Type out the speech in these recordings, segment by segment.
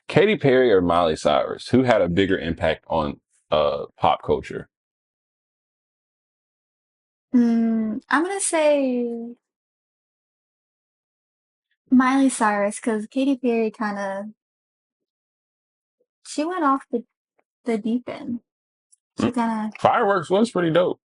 Katy Perry or Miley Cyrus? Who had a bigger impact on pop culture? I'm gonna say Miley Cyrus because Katy Perry kind of she went off the deep end. She Mm, kind of Fireworks was pretty dope.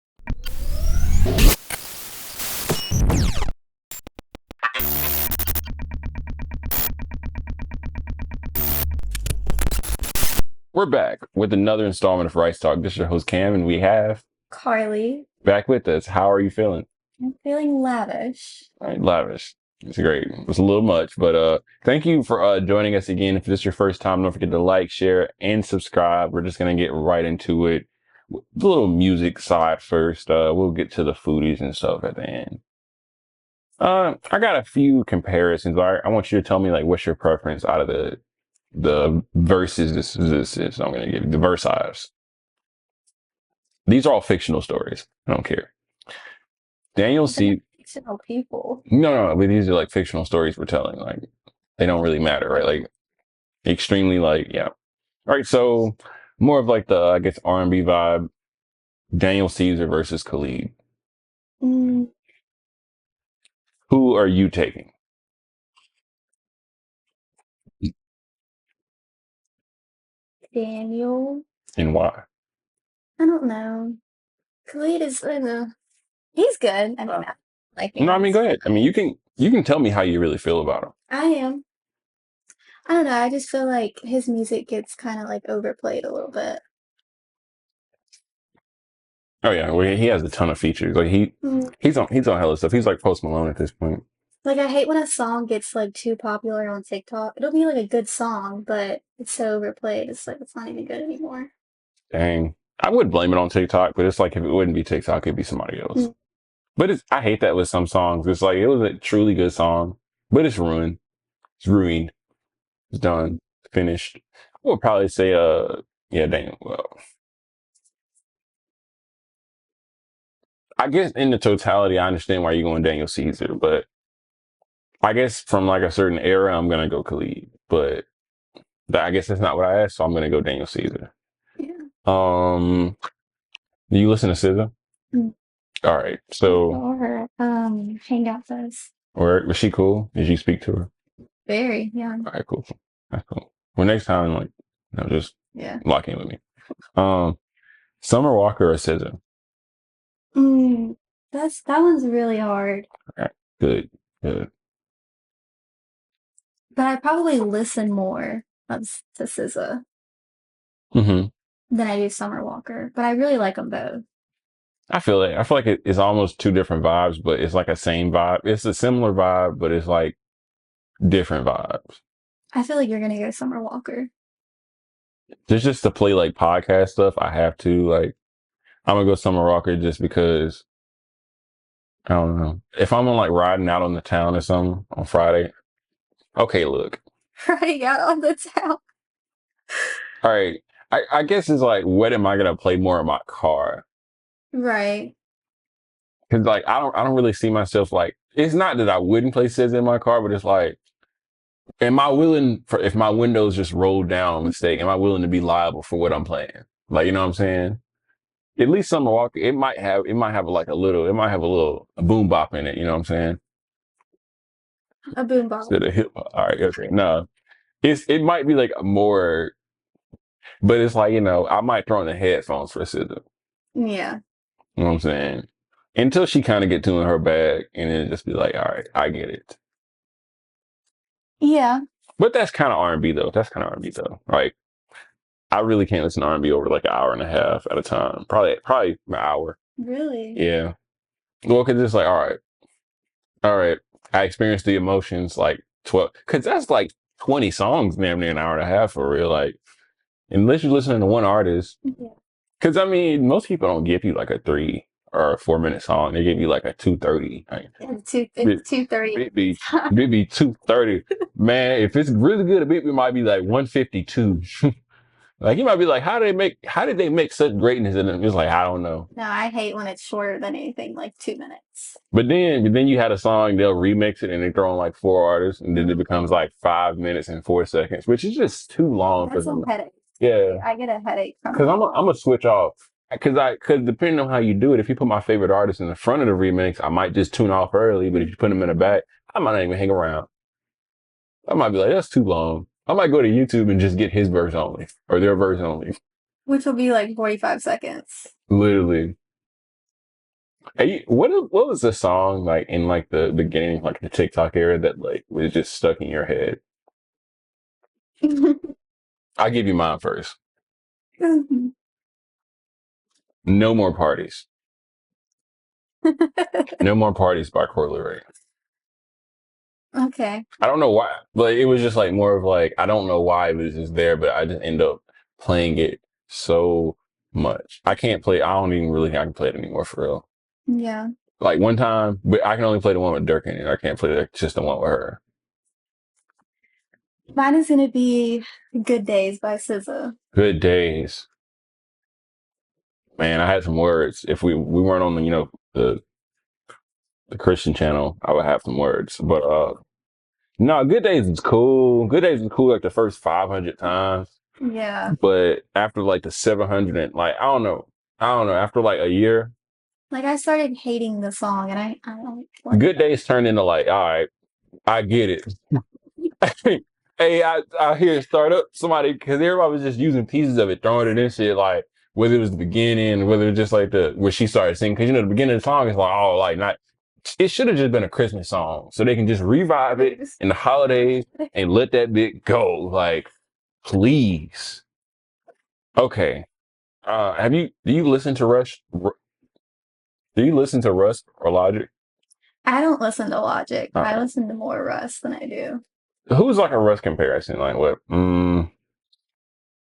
We're back with another installment of Rice Talk. This is your host Cam, and we have Carly. back with us. How are you feeling? I'm feeling lavish. All right, lavish. It's great. It's a little much, but thank you for joining us again. If this is your first time, don't forget to like, share, and subscribe. We're just gonna get right into it. The little music side first. We'll get to the foodies and stuff at the end. I got a few comparisons. I want you to tell me like what's your preference out of the verses. This is. I'm gonna give you the versives. These are all fictional stories. I don't care. Daniel They're C. fictional people. No, but these are like fictional stories we're telling. Like they don't really matter, right? Like extremely, like yeah. All right, so more of like the I guess R&B vibe. Daniel Caesar versus Khalid. Mm, Who are you taking, Daniel. and why? I don't know. Khalid is, I don't know. He's good. I mean, I like No, I him. mean go ahead. I mean you can tell me how you really feel about him. I am. I don't know. I just feel like his music gets kind of like overplayed a little bit. Oh yeah, well, he has a ton of features. Like Mm, he's on hella stuff. He's like Post Malone at this point. Like I hate when a song gets like too popular on TikTok. It'll be like a good song, but it's so overplayed. It's like it's not even good anymore. Dang, I would blame it on TikTok, but it's like if it wouldn't be TikTok, it'd be somebody else. Mm, But I hate that with some songs. It's like it was a truly good song, but it's ruined. It's ruined. It's done. Finished. I would probably say yeah, Daniel. Well, I guess in the totality, I understand why you're going Daniel Caesar, but I guess from like a certain era, I'm gonna go Khalid. But I guess that's not what I asked, so I'm gonna go Daniel Caesar. yeah. Um, do you listen to SZA? Mm. All right. I So, saw her hang out with us. or was she cool? Did you speak to her? Very young. All right, cool. That's cool. Well, next time, like, just Yeah. lock in with me. Um, Summer Walker or SZA? Mm, that one's really hard. All right, good, good. But I probably listen more to SZA Hmm. than I do Summer Walker. But I really like them both. I feel it. I feel like it's almost two different vibes, but it's like a same vibe. It's a similar vibe, but it's like different vibes. I feel like you're gonna go Summer Walker. Just to play like podcast stuff, I have to like. I'm gonna go Summer Walker just because I don't know. If I'm on like riding out on the town or something on Friday, okay, look. Right out on the town. All right. I guess it's like, what am I gonna play more in my car? Right. Cause like I don't really see myself like it's not that I wouldn't play SZA in my car, but it's like, am I willing for if my windows just rolled down a mistake, am I willing to be liable for what I'm playing? Like, you know what I'm saying? At least Summer Walker, it might have like a boom bop in it, you know what I'm saying? A boombox. Instead of hip hop. All right, okay. No. It might be like a more but it's like, I might throw in the headphones for SZA. Yeah. You know what I'm saying? Until she kind of get to in her bag and then just be like, all right, I get it. Yeah. But that's kind of R&B though. That's kind of R&B though. Like I really can't listen to R&B over like an hour and a half at a time. Probably an hour. Really. Yeah. Well, cause it's like, all right. I experienced the emotions like 12, cause that's like 20 songs, damn near an hour and a half for real. Like, unless you're listening to one artist, Yeah. cause I mean, most people don't give you like a 3 or 4 minute song. They give you like a 2:30. Like, It's 2:30. it be 2:30. Man, if it's really good, it might be like 1:52. Like you might be like, how did they make such greatness in them? It's like, I don't know. No, I hate when it's shorter than anything, like 2 minutes. But then you had a song, they'll remix it and they throw in like four artists and then it Mhm. becomes like 5 minutes and 4 seconds, which is just too long for That's a them. headache. Yeah. I get a headache from Cause that. I'm a switch off. Cause depending on how you do it, if you put my favorite artist in the front of the remix, I might just tune off early. But if you put them in the back, I might not even hang around. I might be like, that's too long. I might go to YouTube and just get his verse only or their verse only. Which will be like 45 seconds. Literally. Hey, what was the song like in like the beginning, like the TikTok era that like was just stuck in your head? I'll give you mine first. No more parties. No more parties by Corley Ray. Okay. I don't know why, but it was just like more of like I don't know why it was just there, but I just end up playing it so much. I can't play. I don't even really think I can play it anymore for real. Yeah. Like one time, but I can only play the one with Dirk in it. I can't play just the one with her. Mine is gonna be Good Days by SZA. Good days, man. I had some words. If we weren't on the the Christian channel, I would have some words. But no, good days is cool. Good days is cool like the first 500 times. Yeah. But after like the 700 and like I don't know. After like a year, Like I started hating the song and I don't like good that. days turned into like, all right, I get it. Hey, I hear it start up somebody because everybody was just using pieces of it, throwing it in shit. Like whether it was the beginning, whether it was just like the where she started singing. Because the beginning of the song is like, oh, like not. It should have just been a Christmas song, so they can just revive it in the holidays and let that bit go. Like, please. Okay. Have you? Do you listen to Rush? Do you listen to Russ or Logic? I don't listen to Logic. I Uh, listen to more Russ than I do. who's like a Russ comparison? Like what?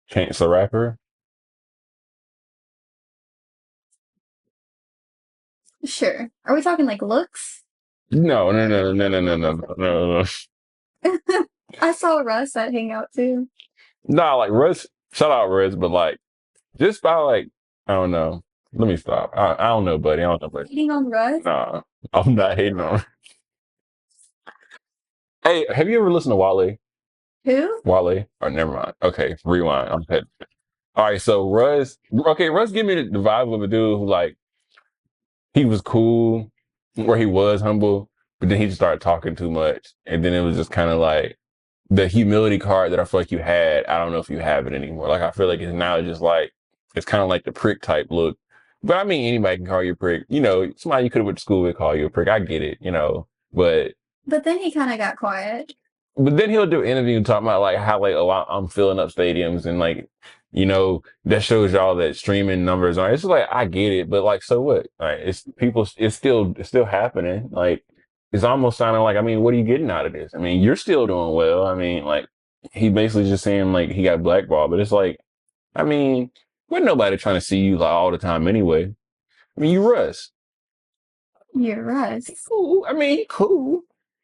Chance the Rapper? Sure. Are we talking like looks? No, no, no, no, no, no, no, no, no, no. I saw Russ at Hangout too. Nah, like Russ. Shout out Russ, but like just by like I don't know. Let me stop. I don't know, buddy. I don't know, buddy. Hating on Russ? Nah, I'm not hating on. Hey, have you ever listened to Wale? Who? Wale? Or never mind. Okay, rewind. I'm head. All right, so Russ. Okay, Russ give me the vibe of a dude who like he was cool, where he was humble, but then he just started talking too much, and then it was just kind of like the humility card that I feel like you had. I don't know if you have it anymore. Like I feel like it's now just like it's kind of like the prick type look. But I mean, anybody can call you a prick. You know, somebody you could have went to school with call you a prick. I get it. You know, But then he kind of got quiet. but then he'll do an interview talking about like how like oh I'm filling up stadiums and like that shows y'all that streaming numbers are. It's just like I get it, but like so what? Like it's people. It's still happening. Like it's almost sounding like I mean, what are you getting out of this? I mean, you're still doing well. I mean, like he basically just saying like he got blackballed, but it's like I mean, wasn't nobody trying to see you like all the time anyway. I mean, you Russ. You're Russ. Cool. I mean, cool.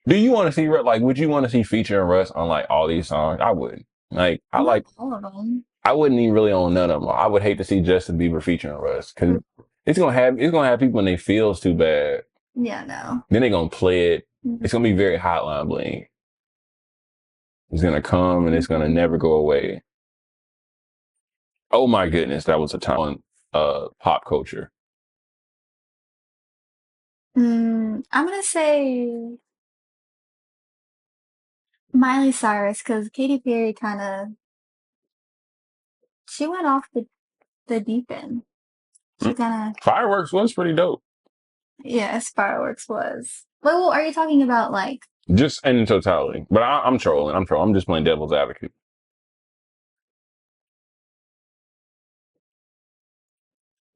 Do you want to see like? Would you want to see featuring Russ on like all these songs? I would. Like, Not all of them. I wouldn't even really own none of them. I would hate to see Justin Bieber featuring Russ because it's gonna have people in their feels too bad. Yeah, no. Then they're gonna play it. Mhm. It's gonna be very hotline bling. It's gonna come and it's gonna never go away. Oh my goodness, that was a time on pop culture. I'm gonna say Miley Cyrus because Katy Perry kind of she went off the deep end. She Mm. kind of Fireworks was pretty dope. yes, fireworks was. Well, are you talking about like? Just in totality. But I'm trolling. I'm trolling. I'm just playing devil's advocate.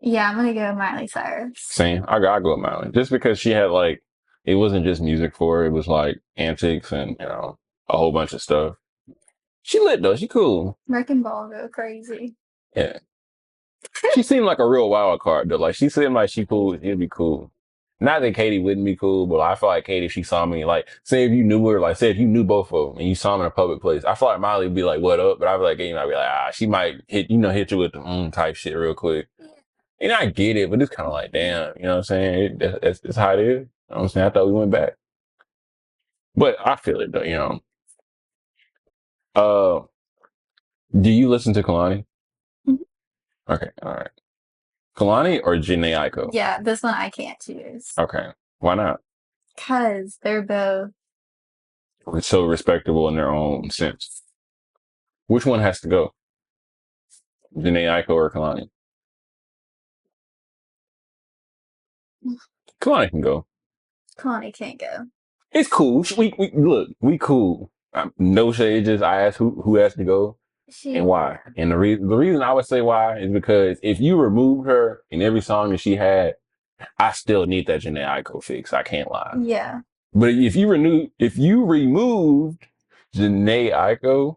Yeah, I'm gonna go Miley Cyrus. Same. I go with Miley. Just because she had like it wasn't just music for her, it was like antics and a whole bunch of stuff. She lit though, she cool. Wrecking Ball go crazy. Yeah. She seemed like a real wild card though. Like she seemed like she cool, it'd be cool. not that Katie wouldn't be cool, but I feel like Katie, if she saw me, like, say if you knew her, like, say if you knew both of them and you saw them in a public place, I feel like Molly would be like, what up? But I'd be like, Katie might be like, she might hit you with the type shit real quick. And I get it, but it's kind of like, damn, you know what I'm saying? That's how it is. You know what I'm saying? I thought we went back. But I feel it though, you know. Uh, do you listen to Kalani? Mhm. Okay, all right. Kalani or Janae Aiko? Yeah, this one I can't choose. Okay. Why not? Because they're both. It's so respectable in their own sense. Which one has to go? Janae Aiko or Kalani? Kalani can go. Connie can't go. It's cool. We look, we cool. No shade, just I asked who has to go and She, why. And the reason I would say why is because if you removed her in every song that she had, I still need that Janae Aiko fix. I can't lie. yeah. But if you removed Janae Aiko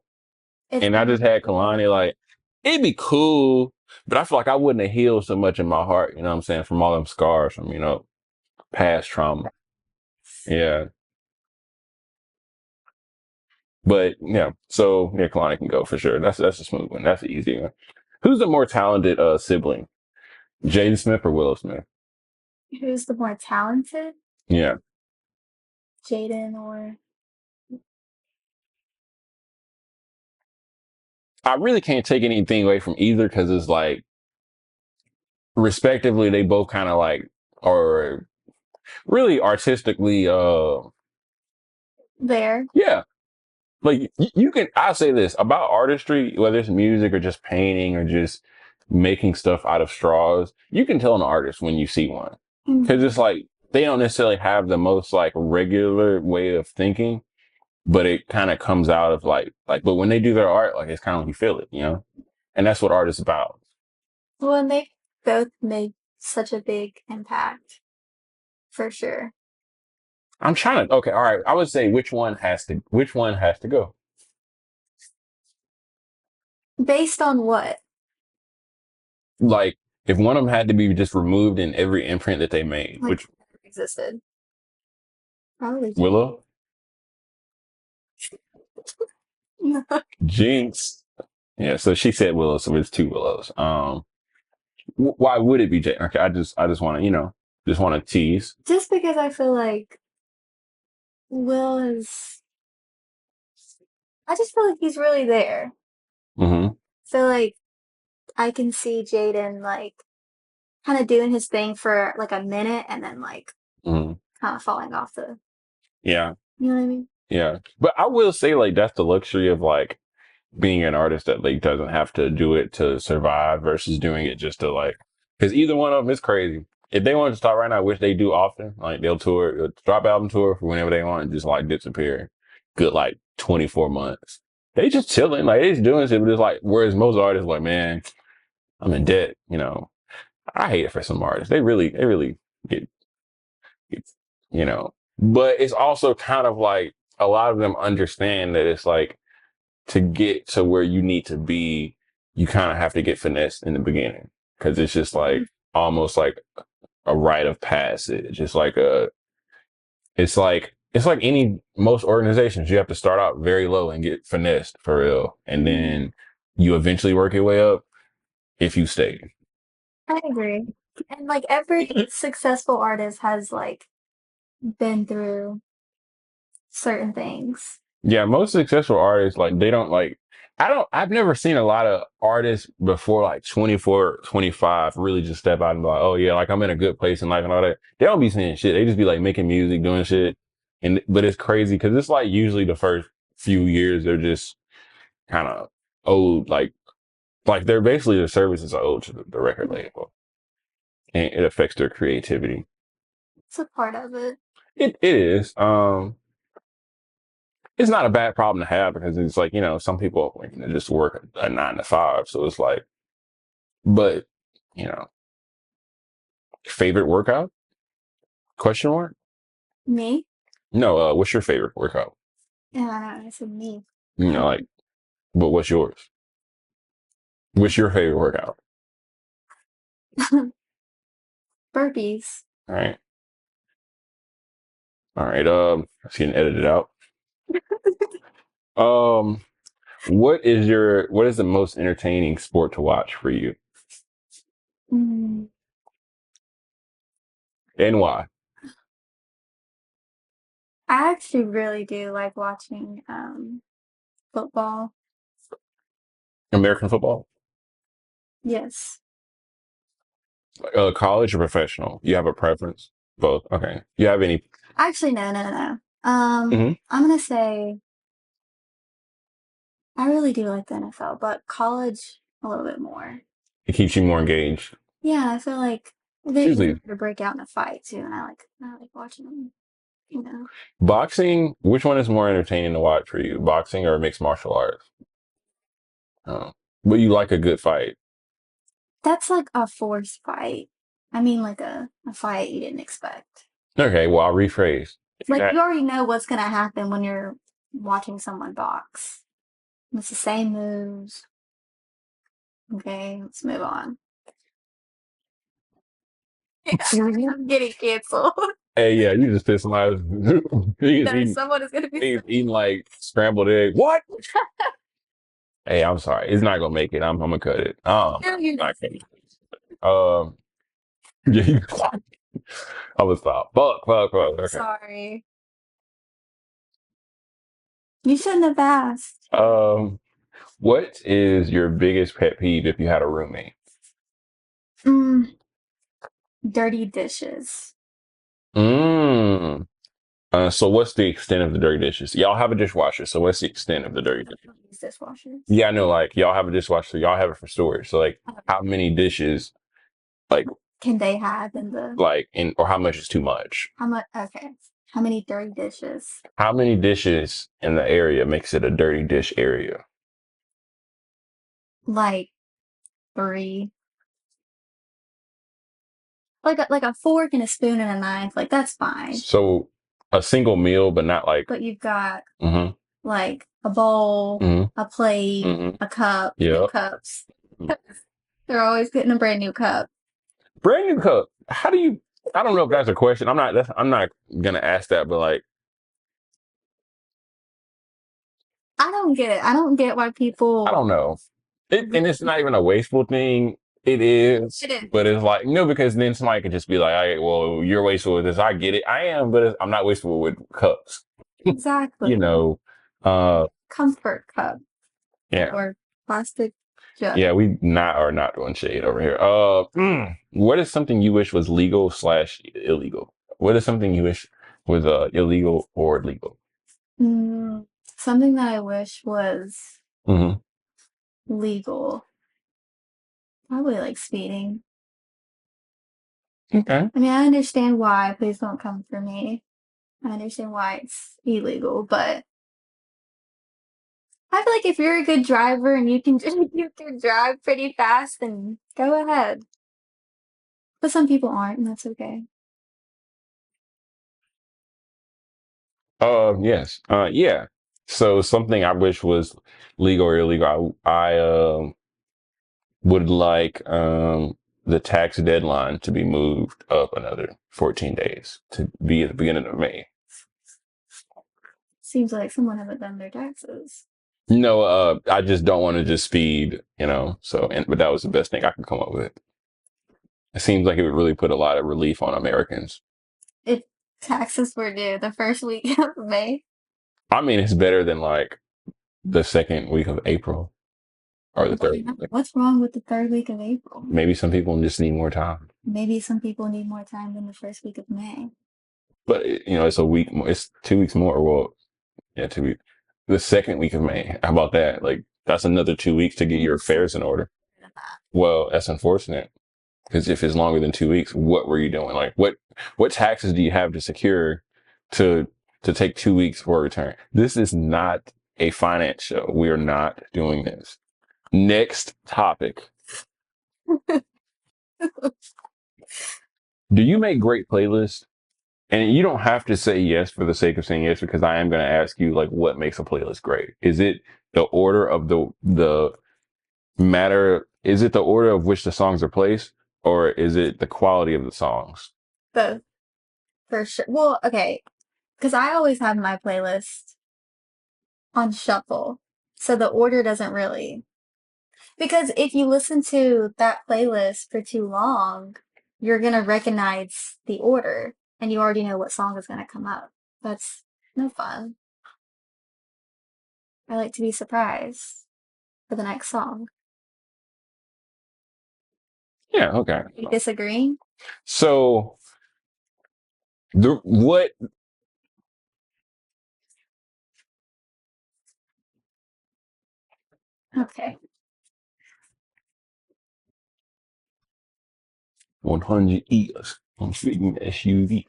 It's and I just had Kalani, like it'd be cool. But I feel like I wouldn't have healed so much in my heart, you know what I'm saying, from all them scars from, past trauma. Yeah. But yeah, so yeah, Kalani can go for sure. That's a smooth one. That's an easy one. Who's the more talented sibling? Jaden Smith or Willow Smith? who's the more talented? Yeah. Jaden or I really can't take anything away from either because it's like respectively they both kind of like are really artistically there? yeah. Like you can I'll say this about artistry, whether it's music or just painting or just making stuff out of straws, you can tell an artist when you see one. Cause it's like they don't necessarily have the most like regular way of thinking, but it kind of comes out of but when they do their art, like it's kind of like you feel it, you know? And that's what art is about. Well, and they both make such a big impact, for sure. I'm trying to okay, all right. I would say which one has to go? Based on what? Like if one of them had to be just removed in every imprint that they made, Like which existed. Probably Jaden. Willow? Jinx. Yeah, so she said Willow, so it's two Willows. Why would it be Jay? Okay, I just want to, just want to tease. Just because I feel like Will is, I just feel like he's really there. Mm-hmm. So like I can see Jaden like kind of doing his thing for like a minute and then like Mm-hmm. kind of falling off the, Yeah, you know what I mean? yeah. But I will say, like, that's the luxury of like being an artist that like doesn't have to do it to survive versus doing it just to like, because either one of them is crazy. If they want to start right now, which they do often, like they'll tour, drop album tour for whenever they want and just like disappear. Good like 24 months. They just chilling, like they just doing shit, but it's like, whereas most artists like, man, I'm in debt, I hate it for some artists. They really get, get, but it's also kind of like a lot of them understand that it's like to get to where you need to be, you kind of have to get finessed in the beginning because it's just like almost like a rite of passage. It's like most organizations, you have to start out very low and get finessed for real. And then you eventually work your way up if you stay. I agree. And like every successful artist has like been through certain things. Yeah, most successful artists, like, they don't like, I've never seen a lot of artists before like 24, 25 really just step out and be like, oh yeah, like I'm in a good place in life and all that. They don't be saying shit. They just be like making music, doing shit. But it's crazy because it's like usually the first few years, they're just kind of owed, like they're basically their services are owed to the record label and it affects their creativity. It's a part of it. It is. It's not a bad problem to have because it's like, some people like, just work a 9 to 5. So it's like, but, you know, favorite workout? Question mark? Me? No, what's your favorite workout? Yeah, I said me. Like, but what's yours? What's your favorite workout? Burpees. All right. All right. It's getting edited out. Um, what is the most entertaining sport to watch for you, Mm, and why? I actually really do like watching football. American football, Yes. college or professional? You have a preference? Both. Okay. You have any? Actually, no, no, no, no. Hmm. I'm gonna say I really do like the NFL, but college a little bit more. It keeps you more engaged. Yeah, I feel like It's they're easier usually to break out in a fight too, and I like watching them. You know, boxing. Which one is more entertaining to watch for you, boxing or mixed martial arts? Oh. But you like a good fight. that's like a forced fight. I mean, like a fight you didn't expect. Okay. Well, I'll rephrase. Like Yeah. you already know what's gonna happen when you're watching someone box. It's the same moves. Okay, let's move on. I'm getting canceled. Hey, yeah, you just pissed my. He's No, eating. someone is gonna be He's so eating like scrambled egg. What? Hey, I'm sorry. It's not gonna make it. I'm gonna cut it. no, you're Not kidding. Um, yeah, I'm gonna stop. Fuck. Okay. sorry. You shouldn't have asked. Um, what is your biggest pet peeve if you had a roommate? Mm, dirty dishes. Mm. So what's the extent of the dirty dishes? Y'all have a dishwasher, so what's the extent of the dirty I dishes? don't use dishwashers. Yeah, I know. Like y'all have a dishwasher, so y'all have it for storage. So like, how many dishes? Like, Can they have in the in or how much is too much? how much? Okay, how many dirty dishes? How many dishes in the area makes it a dirty dish area? Like three. Like a fork and a spoon and a knife. Like that's fine. So a single meal, but not like. But you've got Mm-hmm. like a bowl, Mm-hmm. a plate, Mm-hmm. a cup, two Yeah. cups. They're always getting a brand new cup. Brand new cup. How do you? I don't know if that's a question. I'm not. I'm not gonna ask that, but like, I don't get it. I don't get why I people. don't know. And it's not even a wasteful thing. It is, It is. but it's like because then somebody could just be like, "I well, you're wasteful with this." I get it. I am, but I'm not wasteful with cups. Exactly. You know. Uh, Comfort cup yeah. or plastic jug. Yeah, we not are not doing shade over here. What is something you wish was legal slash illegal? What is something you wish was illegal or legal? Mm, something that I wish was Hmm. legal. Probably like speeding. Okay. I mean, I understand why. Please don't come for me. I understand why it's illegal, but I feel like if you're a good driver and you can you can drive pretty fast, then go ahead. But some people aren't, and that's okay. Yes. Yeah. So something I wish was legal or illegal. I would like the tax deadline to be moved up another 14 days to be at the beginning of May. Seems like someone haven't done their taxes. No, I just don't want to just speed, So, but that was the best thing I could come up with. It seems like it would really put a lot of relief on Americans. If taxes were due the first week of May, I mean, it's better than like the second week of April or the third. what's wrong with the third week of April? Maybe some people just need more time. Maybe some people need more time than the first week of May. But it's a week more. It's 2 weeks more. Well, yeah, 2 weeks. The second week of May. How about that? Like that's another 2 weeks to get your affairs in order. Well, that's unfortunate because if it's longer than 2 weeks, what were you doing? Like what taxes do you have to secure to to take 2 weeks for a return? This is not a finance show. We are not doing this. Next topic. Do you make great playlists? And you don't have to say yes for the sake of saying yes, because I am going to ask you like what makes a playlist great. Is it the order of the matter? Is it the order of which the songs are placed, or is it the quality of the songs? Both, for sure. Well, okay. because I always have my playlist on shuffle, so the order doesn't really. Because if you listen to that playlist for too long, you're gonna recognize the order, and you already know what song is gonna come up. That's no fun. I like to be surprised for the next song. Yeah, okay. You disagree? So what Okay. 100 ears on freaking SUV.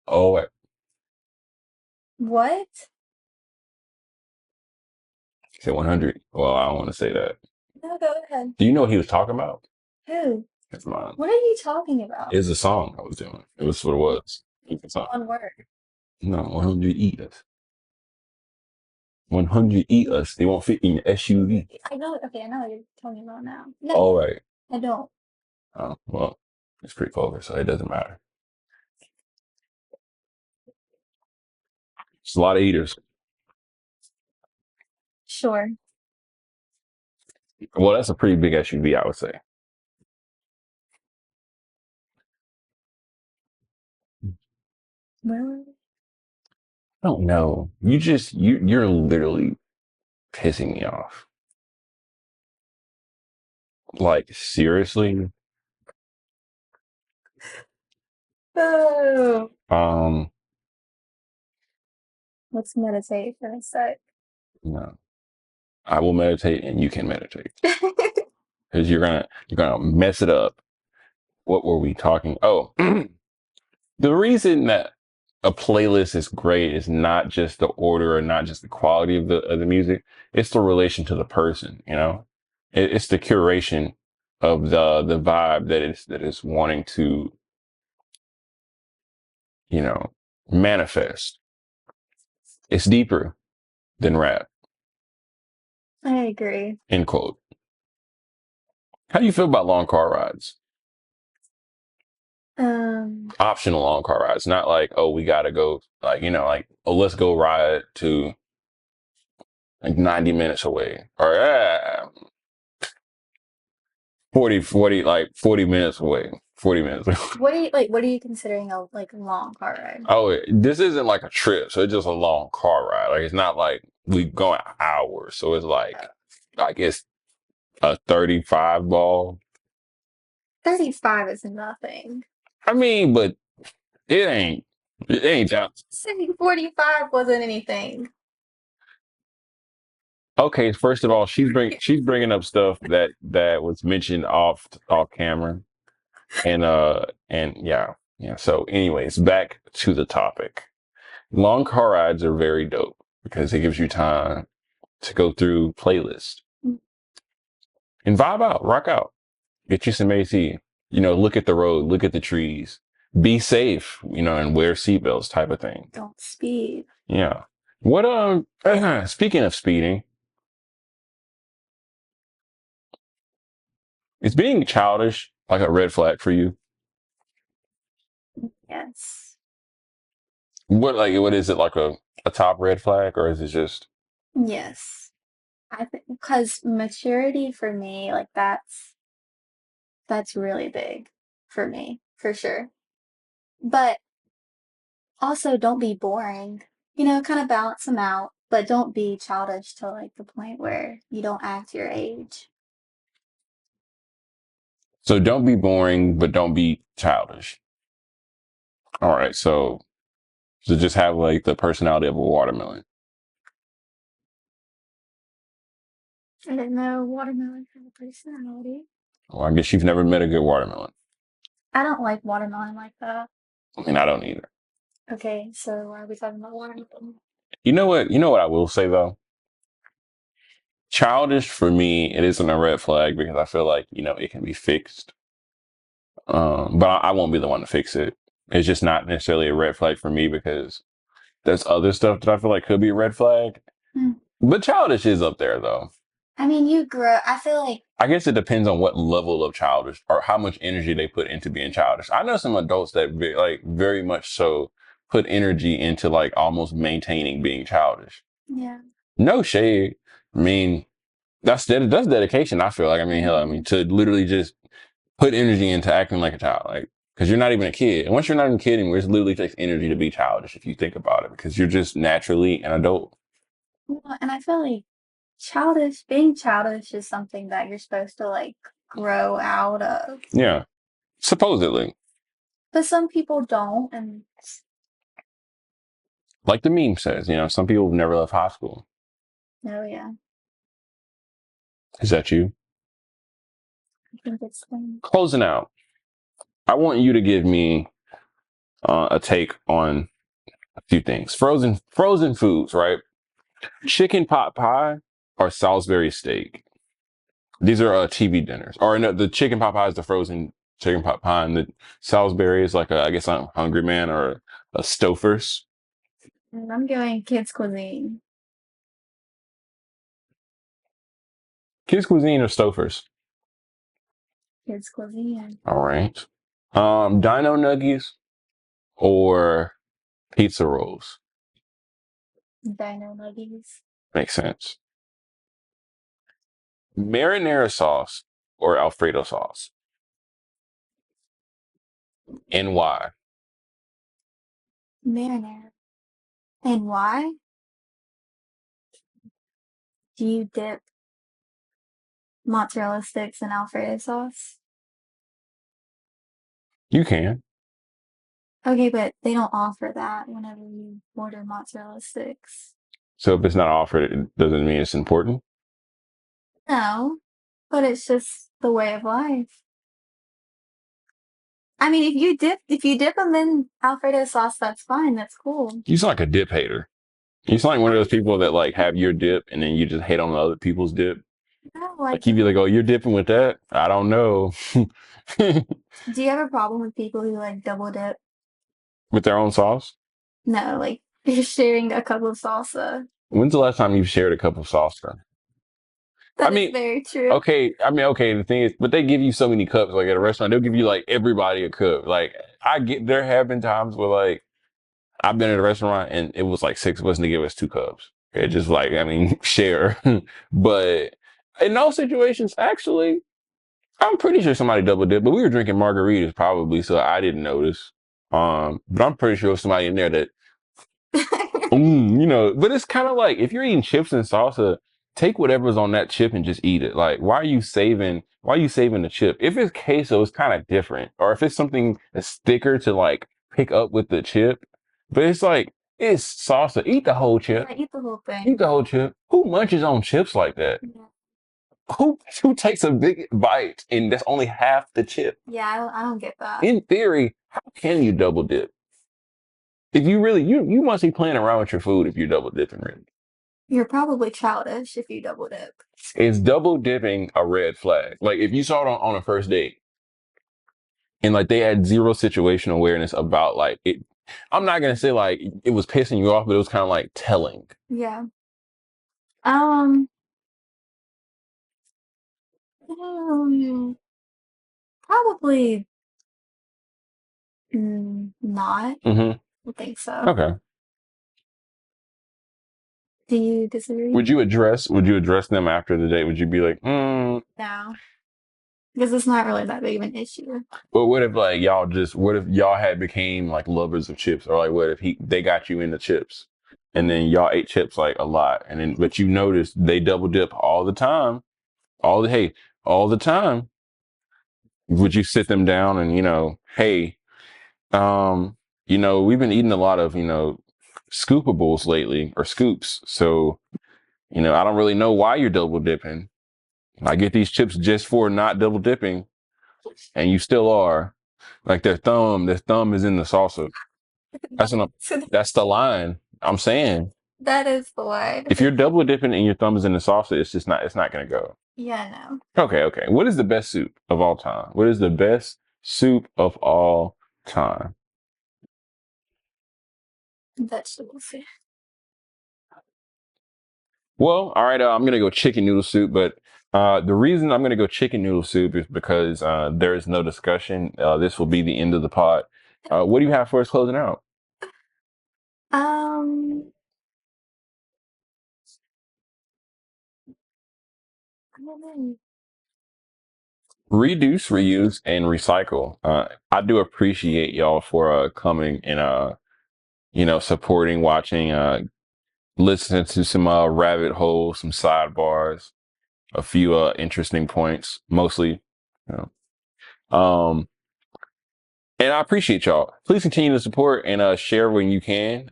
Oh, wait. What? He said 100. Well, I don't want to say that. No, go ahead. Do you know what he was talking about? Who? That's mine. What are you talking about? It's a song I was doing. It was what it was. It's a song. One word. No, 100 ears. 100 ears. They won't fit in the SUV. I know. Okay, I know what you're talking about now. No, All right. I don't. Oh, well, it's pretty vulgar, so it doesn't matter. It's a lot of eaters. Sure. Well, that's a pretty big SUV, I would say. Where were we? I don't know. You're literally pissing me off. Like, seriously? Oh. Um, Let's meditate for a sec. no. I will meditate and you can meditate. Because you're gonna mess it up. What were we talking? Oh, the reason that a playlist is great is not just the order or not just the quality of the music. It's the relation to the person, you know? It's the curation of the vibe that is wanting to, you know, manifest. It's deeper than rap. I agree. End quote. How do you feel about long car rides? Um, Optional long car rides, not like, oh, we gotta go, like, like, oh, let's go ride to like 90 minutes away, or 40 minutes away, 40 minutes. what are you like? What are you considering a like long car ride? Oh, this isn't like a trip, so it's just a long car ride. Like, it's not like we going hours, so it's like it's a 35 ball. 35 is nothing. I mean, but it ain't that. Saying 45 wasn't anything. Okay, first of all, she's bringing up stuff that was mentioned off camera, and yeah. So, anyways, back to the topic. Long car rides are very dope because it gives you time to go through playlists and vibe out, rock out, get you some AC. Look at the road, look at the trees, be safe, and wear seatbelts, type of thing. Don't speed. Yeah. What speaking of speeding, is being childish like a red flag for you? Yes. What is it, like a top red flag, or is it just Yes. I think because maturity for me, like that's really big for me, for sure. But also don't be boring. Kind of balance them out, but don't be childish to like the point where you don't act your age. so don't be boring, but don't be childish. All right, so just have like the personality of a watermelon. I didn't know watermelon had a personality. Well, I guess you've never met a good watermelon. I don't like watermelon like that. I mean, I don't either. Okay, so why are we talking about watermelon? You know what? You know what I will say though? Childish for me, it isn't a red flag because I feel like, it can be fixed. But I won't be the one to fix it. It's just not necessarily a red flag for me because there's other stuff that I feel like could be a red flag. Hmm. But childish is up there though. I mean, you grow. I feel like I guess it depends on what level of childish or how much energy they put into being childish. I know some adults that very much so put energy into like almost maintaining being childish. Yeah. No shade. I mean, that's dedication. I feel like. I mean, hell, I mean, to literally just put energy into acting like a child, like because you're not even a kid. And once you're not even a kid anymore, it literally takes energy to be childish if you think about it, because you're just naturally an adult. Well, and I feel like being childish is something that you're supposed to like grow out of. Yeah, supposedly, But some people don't, and like the meme says, some people have never left high school. oh yeah, Is that you? I think it's Closing out. I want you to give me a take on a few things. Frozen foods, right? Chicken pot pie or Salisbury steak. These are TV dinners. Or no, the chicken pot pie is the frozen chicken pot pie, and the Salisbury is like I guess I'm Hungry Man or a Stouffer's. I'm going kids cuisine. Kids cuisine or Stouffer's. Kids cuisine. All right. Dino Nuggies or pizza rolls. Dino nuggies. Makes sense. Marinara sauce or Alfredo sauce. And why? Marinara. And why do you dip mozzarella sticks in Alfredo sauce? You can. Okay, but they don't offer that whenever you order mozzarella sticks. So if it's not offered, it doesn't mean it's important. No, but it's just the way of life. I mean, if you dip them in Alfredo sauce, that's fine. That's cool. You sound like a dip hater. You sound like one of those people that like have your dip and then you just hate on other people's dip. No, Like you'd be like, "Oh, you're dipping with that? I don't know." do you have a problem with people who like double dip? With their own sauce. No, like you're sharing a cup of salsa. When's the last time you've shared a cup of salsa? I That is mean, very true. okay. I mean, okay. The thing is, but they give you so many cups. Like at a restaurant, they'll give you like everybody a cup. Like I get, there have been times where like I've been at a restaurant and it was like six of us and they give us two cups. It just like, I mean, share. But in those situations, actually, I'm pretty sure somebody double dipped, but we were drinking margaritas probably, so I didn't notice. But I'm pretty sure there was somebody in there that, but it's kind of like if you're eating chips and salsa, take whatever's on that chip and just eat it. Like, why are you saving the chip? If it's queso, it's kind of different. Or if it's something that's thicker to like pick up with the chip, but it's like, it's salsa. Eat the whole chip. Yeah, eat the whole Eat thing. the whole chip. Who munches on chips like that? Yeah, Who takes a big bite and that's only half the chip? yeah, I don't get that. In theory, how can you double dip? If you really, you must be playing around with your food if you're double dipping, really. You're probably childish if you double dip. Is double dipping a red flag? Like if you saw it on a first date and like they had zero situational awareness about like it, I'm not gonna say like it was pissing you off, but it was kind of like telling. Yeah. Um, um, probably not. Mm-hmm. I think so. Okay. Do you disagree? Would you address them after the date? Would you be like, No, because it's not really that big of an issue. but what if y'all had became like lovers of chips, or like what if they got you into chips, and then y'all ate chips like a lot, and then but you noticed they double dip all the time, all the time. Would you sit them down and hey, um, we've been eating a lot of scoopables lately or scoops, so I don't really know why you're double dipping. I get these chips just for not double dipping, and you still are. Like their thumb is in the salsa. That's what I'm, So that's the line. I'm saying that is the line. if you're double dipping and your thumb is in the salsa, it's not gonna go. Yeah, no. Okay, okay. What is the best soup of all time? What is the best soup of all time? Vegetables. Well, all right. I'm gonna go chicken noodle soup, but the reason I'm gonna go chicken noodle soup is because there is no discussion. This will be the end of the pod. What do you have for us closing out? Um, I don't know. Reduce, reuse, and recycle. I do appreciate y'all for coming and supporting, watching, listening to some rabbit holes, some sidebars, a few interesting points, mostly. You Um, and I appreciate y'all. Please continue to support and share when you can.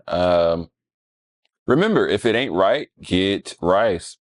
Remember, if it ain't right, get rice.